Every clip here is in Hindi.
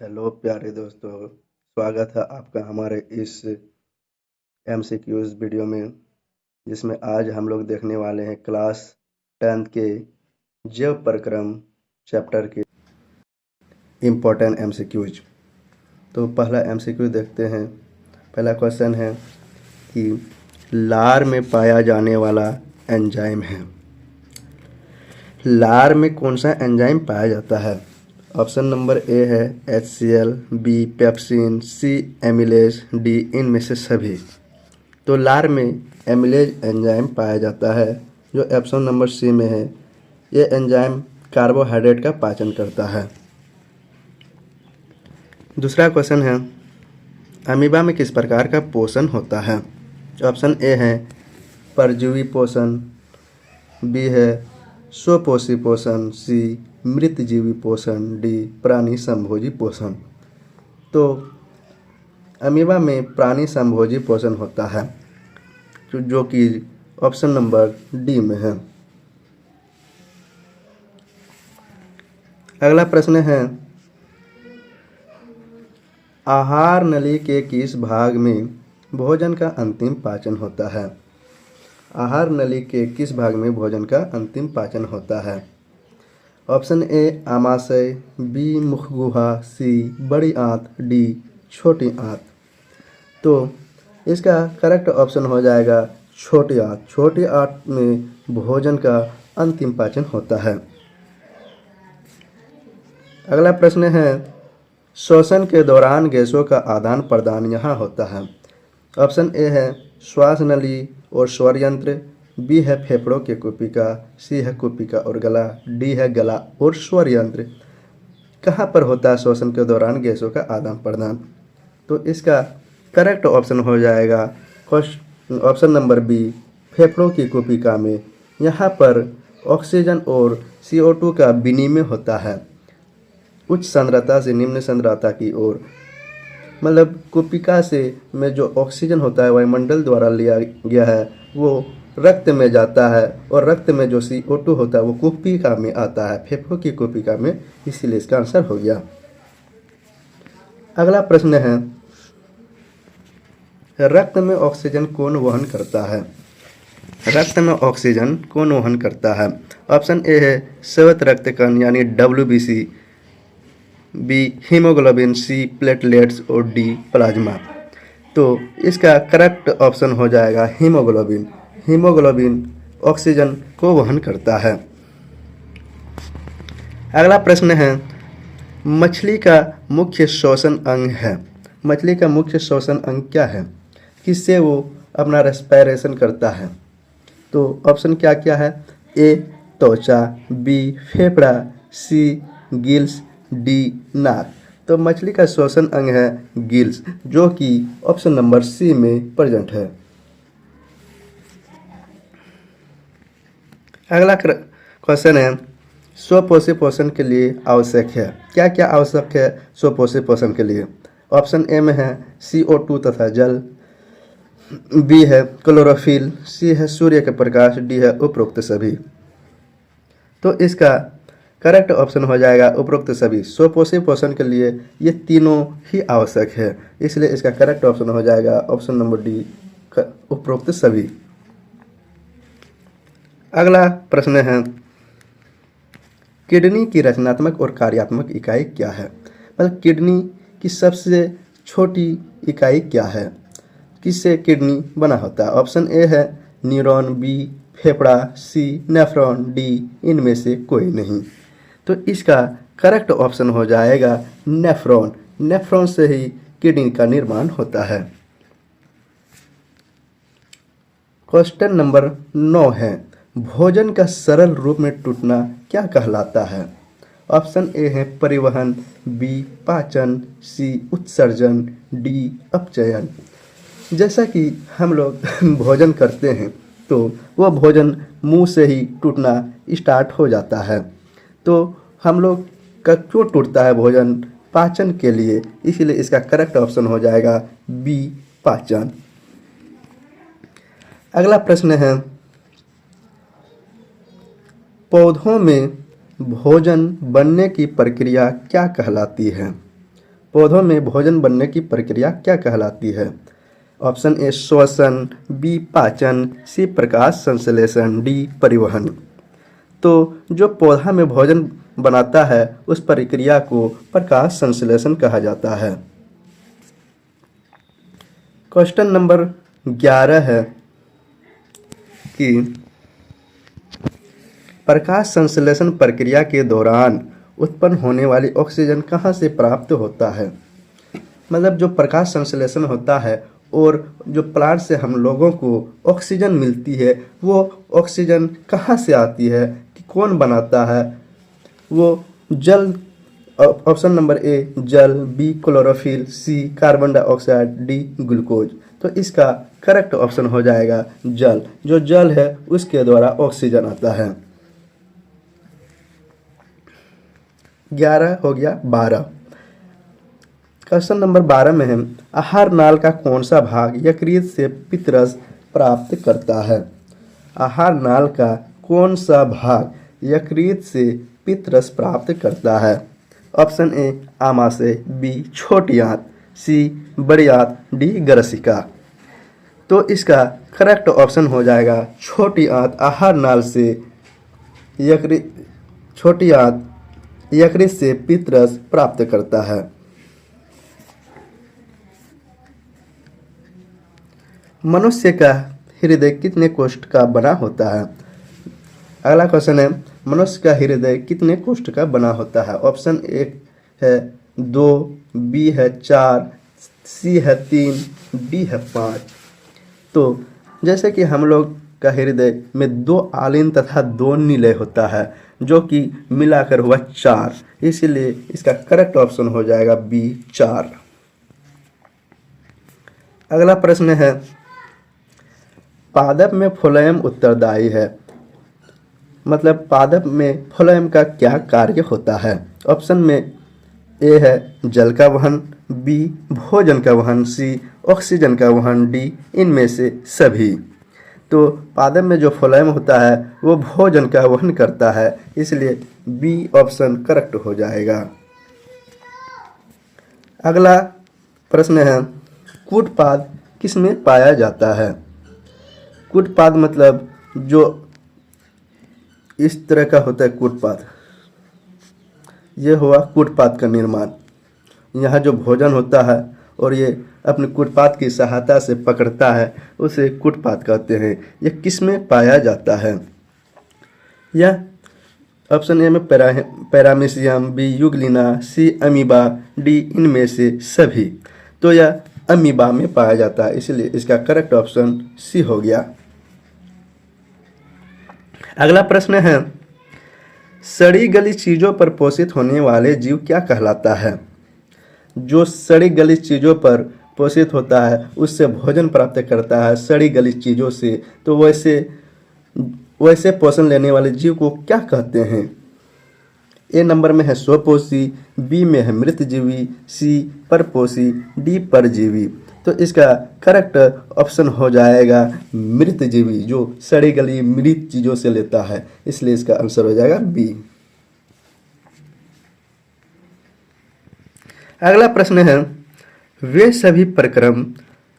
हेलो प्यारे दोस्तों, स्वागत है आपका हमारे इस एमसीक्यूज़ वीडियो में, जिसमें आज हम लोग देखने वाले हैं क्लास 10th के जैव प्रक्रम चैप्टर के इम्पोर्टेंट एमसीक्यूज। तो पहला एमसीक्यू देखते हैं। पहला क्वेश्चन है कि लार में पाया जाने वाला एंजाइम है। लार में कौन सा एंजाइम पाया जाता है? ऑप्शन नंबर ए है HCl, बी पेप्सिन, सी एमिलेज, डी इनमें से सभी। तो लार में एमिलेज एंजाइम पाया जाता है, जो ऑप्शन नंबर सी में है। ये एंजाइम कार्बोहाइड्रेट का पाचन करता है। दूसरा क्वेश्चन है, अमीबा में किस प्रकार का पोषण होता है? ऑप्शन ए है परजीवी पोषण, बी है स्वपोषी पोषण, सी मृतजीवी पोषण, डी प्राणी संभोजी पोषण। तो अमीबा में प्राणी संभोजी पोषण होता है, जो कि ऑप्शन नंबर डी में है। अगला प्रश्न है, आहार नली के किस भाग में भोजन का अंतिम पाचन होता है? आहार नली के किस भाग में भोजन का अंतिम पाचन होता है? ऑप्शन ए आमाशय, बी मुखगुहा, सी बड़ी आंत, डी छोटी आंत। तो इसका करेक्ट ऑप्शन हो जाएगा छोटी आंत। छोटी आंत में भोजन का अंतिम पाचन होता है। अगला प्रश्न है, श्वसन के दौरान गैसों का आदान प्रदान यहाँ होता है। ऑप्शन ए है श्वास नली और स्वर यंत्र, बी है फेफड़ों के कुपिका, सी है कुपिका और गला, डी है गला और स्वर यंत्र। कहाँ पर होता है श्वसन के दौरान गैसों का आदान प्रदान? तो इसका करेक्ट ऑप्शन हो जाएगा ऑप्शन नंबर बी, फेफड़ों की कुपिका में। यहाँ पर ऑक्सीजन और CO2 का विनिमय होता है उच्च सांद्रता से निम्न सांद्रता की ओर। मतलब कुपिका से में जो ऑक्सीजन होता है वायुमंडल द्वारा लिया गया है, वो रक्त में जाता है, और रक्त में जो CO2 होता है वो कुपिका में आता है, फेफड़ों की कुपिका में। इसीलिए इसका आंसर हो गया। अगला प्रश्न है, रक्त में ऑक्सीजन कौन वहन करता है? रक्त में ऑक्सीजन कौन वहन करता है? ऑप्शन ए है श्वेत रक्त कण यानी WBC, B haemoglobin, C platelets और डी प्लाज्मा। तो इसका करेक्ट ऑप्शन हो जाएगा हीमोग्लोबिन। हीमोग्लोबिन ऑक्सीजन को वहन करता है। अगला प्रश्न है, मछली का मुख्य श्वसन अंग है। मछली का मुख्य श्वसन अंग क्या है? किससे वो अपना रेस्पिरेशन करता है? तो ऑप्शन क्या क्या है? ए त्वचा, बी फेफड़ा, सी गिल्स, डी नाक। तो मछली का श्वसन अंग है गिल्स, जो कि ऑप्शन नंबर सी में प्रेजेंट है। अगला क्वेश्चन है, स्वपोषी पोषण के लिए आवश्यक है। क्या क्या आवश्यक है स्वपोषी पोषण के लिए? ऑप्शन ए में है CO2 तथा जल, बी है क्लोरोफिल, सी है सूर्य के प्रकाश, डी है उपरोक्त सभी। तो इसका करेक्ट ऑप्शन हो जाएगा उपरोक्त सभी। स्वपोषी पोषण के लिए ये तीनों ही आवश्यक है, इसलिए इसका करेक्ट ऑप्शन हो जाएगा ऑप्शन नंबर डी, उपरोक्त सभी। अगला प्रश्न है, किडनी की रचनात्मक और कार्यात्मक इकाई क्या है? मतलब किडनी की सबसे छोटी इकाई क्या है? किससे किडनी बना होता है? ऑप्शन ए है न्यूरॉन, बी फेफड़ा, सी नेफ्रॉन, डी इनमें से कोई नहीं। तो इसका करेक्ट ऑप्शन हो जाएगा नेफ्रॉन। नेफ्रॉन से ही किडनी का निर्माण होता है। क्वेश्चन नंबर 9 है, भोजन का सरल रूप में टूटना क्या कहलाता है? ऑप्शन ए है परिवहन, बी पाचन, सी उत्सर्जन, डी अपचयन। जैसा कि हम लोग भोजन करते हैं तो वह भोजन मुंह से ही टूटना स्टार्ट हो जाता है। तो हम लोग का क्यों टूटता है भोजन? पाचन के लिए। इसीलिए इसका करेक्ट ऑप्शन हो जाएगा बी पाचन। अगला प्रश्न है, पौधों में भोजन बनने की प्रक्रिया क्या कहलाती है? पौधों में भोजन बनने की प्रक्रिया क्या कहलाती है? ऑप्शन ए श्वसन, बी पाचन, सी प्रकाश संश्लेषण, डी परिवहन। तो जो पौधा में भोजन बनाता है उस प्रक्रिया को प्रकाश संश्लेषण कहा जाता है। क्वेश्चन नंबर 11 है कि प्रकाश संश्लेषण प्रक्रिया के दौरान उत्पन्न होने वाली ऑक्सीजन कहाँ से प्राप्त होता है? मतलब जो प्रकाश संश्लेषण होता है और जो प्लांट से हम लोगों को ऑक्सीजन मिलती है वो ऑक्सीजन कहाँ से आती है, कि कौन बनाता है? वो जल, ऑप्शन नंबर ए जल, बी क्लोरोफिल, सी कार्बन डाइऑक्साइड, डी ग्लूकोज। तो इसका करेक्ट ऑप्शन हो जाएगा जल। जो जल है उसके द्वारा ऑक्सीजन आता है। 11 हो गया। 12 क्वेश्चन नंबर 12 में है आहार नाल का कौन सा भाग यकृत से पित्तरस प्राप्त करता है? आहार नाल का कौन सा भाग यकृत से पित्तरस प्राप्त करता है? ऑप्शन ए आमाशय, बी छोटी आंत, सी बड़ी आंत, डी ग्रसिका। तो इसका करेक्ट ऑप्शन हो जाएगा छोटी आंत। आहार नाल से यकृत, छोटी आंत यकृत से पित्तरस प्राप्त करता है। मनुष्य का हृदय कितने कोष्ठ का बना होता है? अगला क्वेश्चन है मनुष्य का हृदय कितने कोष्ठ का बना होता है? ऑप्शन ए है 2, बी है 4, सी है 3, डी है 5। तो जैसे कि हम लोग का हृदय में 2 आलिन तथा 2 निलय होता है जो कि मिलाकर हुआ 4, इसीलिए इसका करेक्ट ऑप्शन हो जाएगा बी 4। अगला प्रश्न है पादप में फ्लोएम उत्तरदायी है, मतलब पादप में फ्लोएम का क्या कार्य होता है? ऑप्शन में ए है जल का वहन, बी भोजन का वहन, सी ऑक्सीजन का वहन, डी इनमें से सभी। तो पादप में जो फ्लोएम होता है वो भोजन का वहन करता है, इसलिए बी ऑप्शन करेक्ट हो जाएगा। अगला प्रश्न है कूटपाद किसमें पाया जाता है? कूटपाद मतलब जो इस तरह का होता है कूटपाद, ये हुआ कूटपाद का निर्माण। यहाँ जो भोजन होता है और ये अपने कूटपाद की सहायता से पकड़ता है उसे कूटपाद कहते हैं। यह किसमें पाया जाता है? यह ऑप्शन ए में पैरामीशियम, बी यूग्लिना, सी अमीबा, डी इनमें से सभी। तो यह अमीबा में पाया जाता है, इसलिए इसका करेक्ट ऑप्शन सी हो गया। अगला प्रश्न है सड़ी गली चीजों पर पोषित होने वाले जीव क्या कहलाता है? जो सड़ी गली चीजों पर पोषित होता है उससे भोजन प्राप्त करता है सड़ी गली चीजों से, तो वैसे पोषण लेने वाले जीव को क्या कहते हैं? ए नंबर में है स्वपोषी, बी में है मृतजीवी, सी परपोषी, डी परजीवी। तो इसका करेक्ट ऑप्शन हो जाएगा मृतजीवी, जो सड़ी गली मृत चीजों से लेता है, इसलिए इसका आंसर हो जाएगा बी। अगला प्रश्न है वे सभी प्रक्रम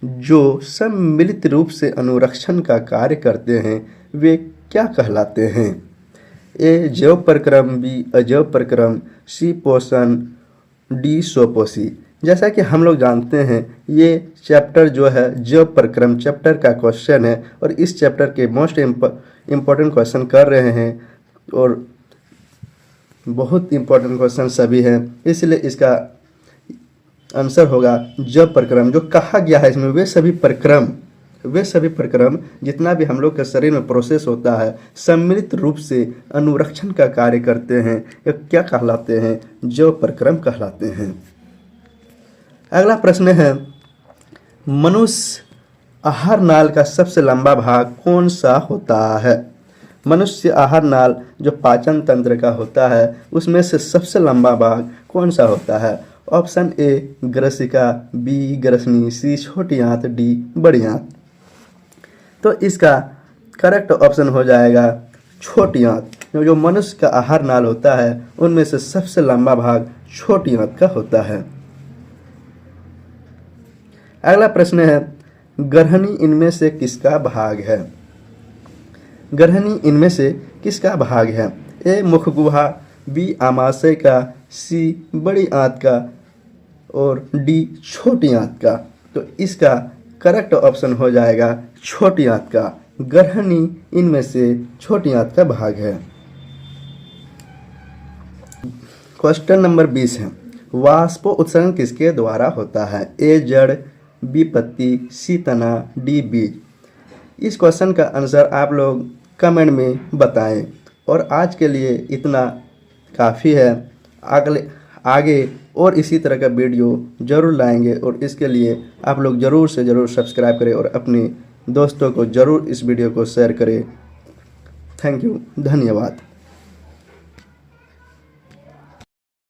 जो सम्मिलित रूप से अनुरक्षण का कार्य करते हैं वे क्या कहलाते हैं? ए जैव प्रक्रम, बी अजैव प्रक्रम, सी पोषण, डी स्वपोषी। जैसा कि हम लोग जानते हैं ये चैप्टर जो है जैव प्रक्रम चैप्टर का क्वेश्चन है और इस चैप्टर के मोस्ट इम्पोर्टेंट क्वेश्चन कर रहे हैं और बहुत इम्पोर्टेंट क्वेश्चन सभी हैं, इसलिए इसका आंसर होगा जैव प्रक्रम। जो कहा गया है इसमें वे सभी प्रक्रम जितना भी हम लोग के शरीर में प्रोसेस होता है सम्मिलित रूप से अनुरक्षण का कार्य करते हैं, ये क्या कहलाते हैं? जैव प्रक्रम कहलाते हैं। अगला प्रश्न है मनुष्य आहार नाल का सबसे लंबा भाग कौन सा होता है? मनुष्य आहार नाल जो पाचन तंत्र का होता है उसमें से सबसे लंबा भाग कौन सा होता है? ऑप्शन ए ग्रसिका, बी ग्रसनी, सी छोटी आंत, डी बड़ी आंत। तो इसका करेक्ट ऑप्शन हो जाएगा छोटी आंत। जो मनुष्य का आहार नाल होता है उनमें से सबसे लंबा भाग छोटी आंत का होता है। अगला प्रश्न है, ग्रहणी इनमें से किसका भाग है? ग्रहणी इनमें से किसका भाग है? ए मुख गुहा, बी आमाशय का, सी बड़ी आंत का और डी छोटी आंत का। तो इसका करेक्ट ऑप्शन हो जाएगा छोटी आंत का। ग्रहणी इनमें से छोटी आंत का भाग है। क्वेश्चन नंबर 20 है, वाष्प उत्सर्जन किसके द्वारा होता है? ए जड़, बी पत्ती, सी तना, डी बीज। इस क्वेश्चन का आंसर आप लोग कमेंट में बताएं। और आज के लिए इतना काफ़ी है। आगे और इसी तरह का वीडियो ज़रूर लाएंगे और इसके लिए आप लोग ज़रूर से ज़रूर सब्सक्राइब करें और अपने दोस्तों को ज़रूर इस वीडियो को शेयर करें। थैंक यू, धन्यवाद।